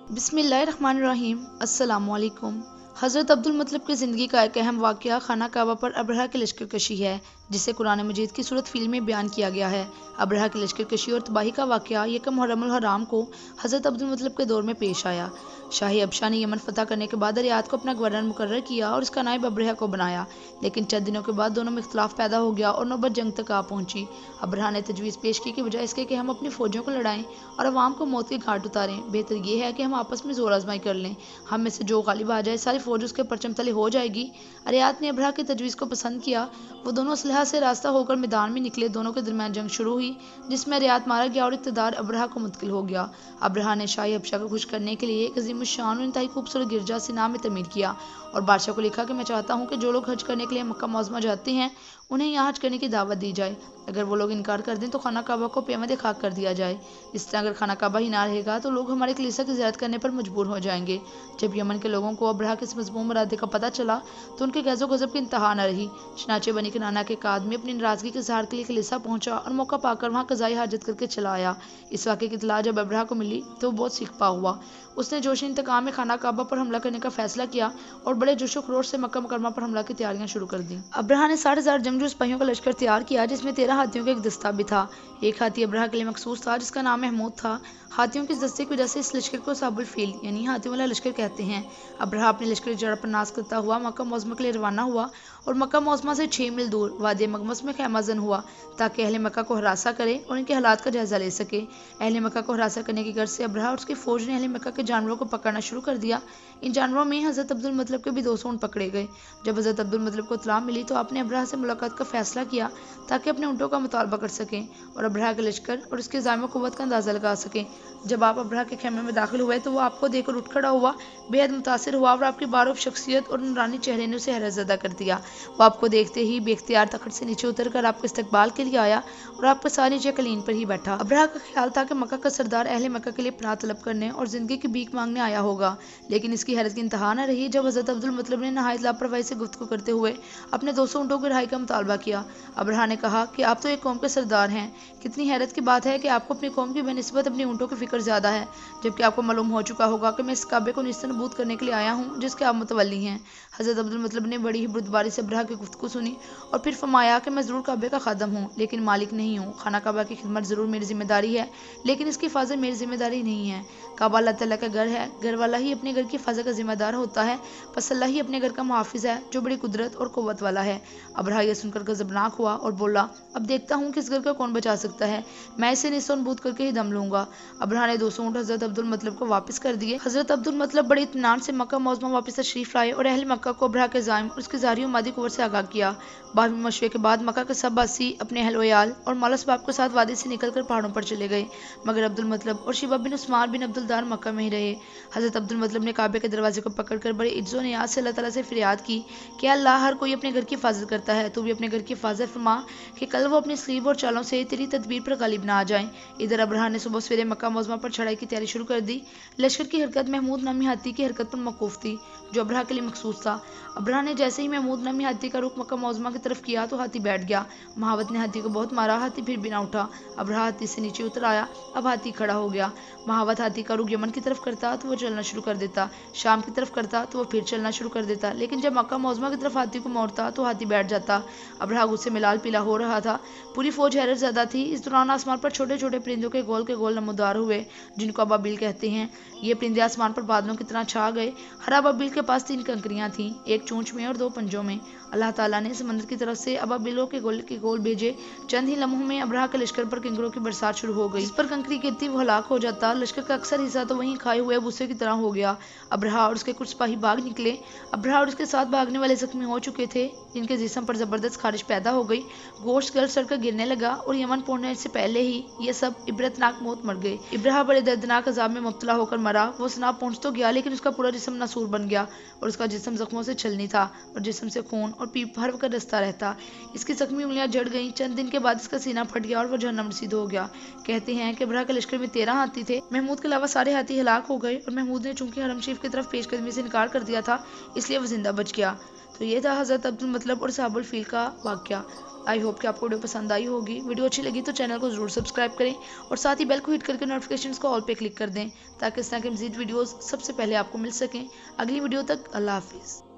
بسم اللہ الرحمن الرحیم۔ السلام علیکم۔ حضرت عبدالمطلب کی زندگی کا ایک اہم واقعہ خانہ کعبہ پر ابرہہ کی لشکر کشی ہے، جسے قرآن مجید کی سورۃ فیل میں بیان کیا گیا ہے۔ ابرہہ کی لشکر کشی اور تباہی کا واقعہ یکم محرم الحرام کو حضرت عبدالمطلب کے دور میں پیش آیا۔ شاہ ابشا نے یمن فتح کرنے کے بعد ریاض کو اپنا گورنر مقرر کیا اور اس کا نائب ابرہہ کو بنایا، لیکن چند دنوں کے بعد دونوں میں اختلاف پیدا ہو گیا اور نوبت جنگ تک آ پہنچی۔ ابرہہ نے تجویز پیش کی کہ بجائے اس کے کہ ہم اپنی فوجوں کو لڑائیں اور عوام کو موت کے گھاٹ اتاریں، بہتر یہ ہے کہ ہم آپس میں زور آزمائی کر لیں، ہم میں سے جو غالب آ جائے ساری فوج اس کے پرچم تلے ہو جائے گی۔ ریاض نے ابرہہ کی تجویز کو پسند کیا۔ وہ دونوں اسلحہ سے راستہ ہو کر میدان میں نکلے۔ دونوں کے درمیان جنگ شروع ہوئی، جس میں ریاض مارا گیا اور اقتدار ابرہہ کو منتقل ہو گیا۔ ابرہہ نے شاہ ابشا کو خوش کرنے کے لیے ایک عظیم الشان اور انتہائی خوبصورت گرجا سینا میں تعمیر کیا اور بادشاہ کو لکھا کہ میں چاہتا ہوں کہ جو لوگ حج کرنے کے لیے مکہ معظمہ جاتے ہیں انہیں یہاں حج کرنے کی دعوت دی جائے، اگر وہ لوگ انکار کر دیں تو خانہ کعبہ کو پیوند خاک کر دیا جائے۔ اس طرح اگر خانہ کعبہ ہی نہ رہے گا تو لوگ ہمارے کلیسا کی زیارت کرنے پر مجبور ہو جائیں گے۔ جب یمن کے لوگوں کو ابرہہ کے اس مذموم ارادے کا پتہ چلا تو ان کے غیظ و غضب کی انتہا نہ رہی۔ چنانچہ بنی کنانہ کے ایک آدمی اپنی ناراضگی کے اظہار کے لیے کلیسا پہنچا اور موقع پا کر وہاں قضائی حاجت کر کے چلا آیا۔ اس واقعے کی اطلاع جب ابرہہ کو ملی تو وہ بہت سیکھپا ہوا۔ اس نے جوشی انتقام میں خانہ کعبہ پر حملہ کرنے کا فیصلہ کیا اور بڑے جوش و خروش سے مکہ مکرمہ پر حملہ کی تیاریاں شروع کر دیں۔ ابرہہ نے 60,000 جنگجو سپاہیوں کا لشکر تیار کیا، جس میں 13 ہاتھیوں کا ایک دستہ بھی تھا۔ ایک ہاتھی ابرہہ کے لیے مخصوص تھا، جس کا نام محمود تھا۔ ہاتھیوں کے اس دستے کی وجہ سے اس لشکر کو صاحب الفیل یعنی ہاتھیوں والا لشکر کہتے ہیں۔ ابرہہ اپنے لشکر کی جڑ پر ناز کرتا ہوا مکہ معظمہ کے لیے روانہ ہوا اور مکہ معظمہ سے 6 میل دور وادی مغمس میں خیمہ زن ہوا تاکہ اہل مکہ کو ہراساں کرے اور ان کے حالات کا جائزہ لے سکے۔ اہل مکہ کو ہراساں کرنے کی غرض سے ابرہہ اور اس کی فوج نے اہل مکہ کے جانوروں کو پکڑنا شروع کر دیا۔ ان جانوروں میں حضرت عبدالمطلب کے بھی 200 اونٹ پکڑے گئے۔ جب حضرت عبدالمطلب کو اطلاع ملی تو آپ نے ابرہہ سے ملاقات کا فیصلہ کیا تاکہ اپنے اونٹوں کا مطالبہ کر سکیں اور ابرہہ کے لشکر اور اس کے عزائم و قوت کا اندازہ لگا سکیں۔ جب آپ ابرہہ کے خیمے میں داخل ہوئے تو وہ آپ کو دیکھ کر اٹھ کھڑا ہوا، بے حد متاثر ہوا اور آپ کی بارعب شخصیت اور نورانی چہرے نے اسے حیرت زدہ کر دیا۔ وہ آپ کو دیکھتے ہی بے اختیار تخت سے نیچے اتر کر آپ کے استقبال کے لیے آیا اور آپ کے ساتھ نیچے قلین پر ہی بیٹھا۔ ابرہہ کا خیال تھا کہ مکہ کا سردار اہل مکہ کے لیے پناہ طلب کرنے اور زندگی کی بھیک مانگنے آیا ہوگا، لیکن اس کی حیرت کی انتہا نہ رہی جب حضرت عبدالمطلب نے نہایت لاپرواہی سے گفتگو کرتے ہوئے اپنے 200 اونٹوں کی رہائی کا مطالبہ کیا۔ ابرہہ نے کہا کہ آپ تو ایک قوم کے سردار ہیں، کتنی حیرت کی بات ہے کہ آپ کو اپنی قوم کی بنسبت اپنی اونٹوں کی فکر زیادہ ہے، جبکہ آپ کو معلوم ہو چکا ہوگا کہ میں اس کعبے کو نیست نبود کرنے کے لیے آیا ہوں جس کے آپ متولی ہیں۔ حضرت عبدالمطلب نے بڑی ہی بردباری سے ابرہہ کی گفتگو سنی اور پھر فرمایا کہ میں ضرور کعبے کا خادم ہوں لیکن مالک نہیں ہوں۔ خانہ کعبہ کی خدمت ضرور میری ذمہ داری ہے لیکن اس کی حفاظت میری ذمہ داری نہیں ہے۔ کعبہ اللہ تعالیٰ کا گھر ہے، گھر والا ہی اپنے گھر کی حفاظت کا ذمہ دار ہوتا ہے، پس اللہ ہی اپنے گھر کا محافظ ہے جو بڑی قدرت اور قوت والا ہے۔ ابرہہ یہ سن کر غضبناک ہوا اور بولا، اب دیکھتا ہوں کہ اس گھر کو کون بچا سکتا ہے، میں اسے نیست نبود کر کے ہی دم لوں گا۔ ابرہہ نے 200 اونٹ حضرت عبدالمطلب کو واپس کر دیے۔ حضرت عبدالمطلب بڑے اطمینان سے مکہ معظمہ واپس تشریف لائے اور اہل مکہ کو ابرہہ کے عزائم اور اس کی ظاہری و مادی قوت سے آگاہ کیا۔ باہمی مشورے کے بعد مکہ کے سب باسی اپنے اہل و عیال اور مال و اسباب کے ساتھ وادی سے نکل کر پہاڑوں پر چلے گئے، مگر عبدالمطلب اور شیبہ بن عثمان بن عبدالدار مکہ میں ہی رہے۔ حضرت عبدالمطلب نے کعبے کے دروازے کو پکڑ کر بڑے عجز و نیاز سے اللہ تعالیٰ سے فریاد کی کہ اللہ، ہر کوئی اپنے گھر کی حفاظت کرتا ہے، تو بھی اپنے گھر کی حفاظت فرما کہ کل وہ اپنی اسلیب اور چالوں سے تیری تدبیر پر غالب نہ آ جائیں۔ ادھر ابرہہ نے صبح سویرے مکہ معظمہ پر چڑھائی کی تیاری شروع کر دی۔ لشکر کی حرکت محمود نامی ہاتھی کی حرکت پر موقوف تھی جو ابرہہ کے لیے مخصوص تھا۔ ابرہہ نے جیسے ہی محمود نامی ہاتھی کا رخ مکہ معظمہ کی طرف کیا تو ہاتھی بیٹھ گیا۔ مہاوت نے ہاتھی کو بہت مارا، ہاتھی پھر بھی نہ اٹھا۔ ابرہہ ہاتھی سے نیچے اتر آیا، اب ہاتھی کھڑا ہو گیا۔ مہاوت ہاتھی کا رخ یمن کی طرف کرتا تو وہ چلنا شروع کر دیتا، شام کی طرف کرتا تو وہ پھر چلنا شروع کر دیتا، لیکن جب مکہ معظمہ کی طرف ہاتھی کو موڑتا تو ہاتھی بیٹھ جاتا۔ ابرہہ غصے میں لال پیلا ہو رہا تھا، پوری فوج حیرت زدہ تھی۔ اس دوران آسمان پر چھوٹے چھوٹے پرندوں کے گول نمودار ہوئے جن کو ابابیل کہتے ہیں۔ یہ پرندے آسمان پر بادلوں کی طرح چھا گئے۔ ہر ابابیل کے پاس 3 کنکریاں تھیں، ایک چونچ میں اور 2 پنجوں میں۔ اللہ تعالیٰ نے سمندر کی طرف سے ابابیلوں کے گول بھیجے۔ چند ہی لمحوں میں ابرہہ کے لشکر پر کنکروں کی برسات شروع ہو گئی، جس پر کنکری گرتی وہ ہلاک ہو جاتا۔ لشکر کا اکثر حصہ تو وہیں کھائے ہوئے بھوسے کی طرح ہو گیا۔ ابرہہ اور اس کے کچھ سپاہی بھاگ نکلے۔ ابرہہ اور اس کے ساتھ بھاگنے والے زخمی ہو چکے تھے، جن کے جسم پر زبردست خارش پیدا ہو گئی، گوشت گل سڑ کر گرنے لگا اور یمن پہنچنے سے پہلے ہی یہ سب عبرتناک موت مر گئے۔ ابرہہ بڑے دردناک عذاب میں مبتلا ہو کر مرا۔ وہ صنعا پہنچ تو گیا لیکن اس کا پورا جسم ناسور بن گیا اور اس کا جسم زخموں سے چھلنی تھا اور جسم سے خون اور پیپ ہر وقت رستا رہتا۔ اس کی زخمی انگلیاں جڑ گئیں۔ چند دن کے بعد اس کا سینہ پھٹ گیا اور وہ جہنم رسید ہو گیا۔ کہتے ہیں کہ ابرہہ کے لشکر میں 13 ہاتھی تھے۔ محمود کے علاوہ سارے ہاتھی ہلاک ہو گئے اور محمود نے چونکہ حرم شریف کی طرف پیش قدمی سے انکار کر دیا تھا اس لیے وہ زندہ بچ گیا۔ تو یہ تھا حضرت عبد المطلب اور اصحاب الفیل کا واقعہ۔ آئی ہوپ کہ آپ کو ویڈیو پسند آئی ہوگی۔ ویڈیو اچھی لگی تو چینل کو ضرور سبسکرائب کریں اور ساتھ ہی بیل کو ہٹ کر کے نوٹیفیکیشنز کو آل پہ کلک کر دیں تاکہ اس طرح کے مزید ویڈیوز سب سے پہلے آپ کو مل سکیں۔ اگلی ویڈیو تک اللہ حافظ۔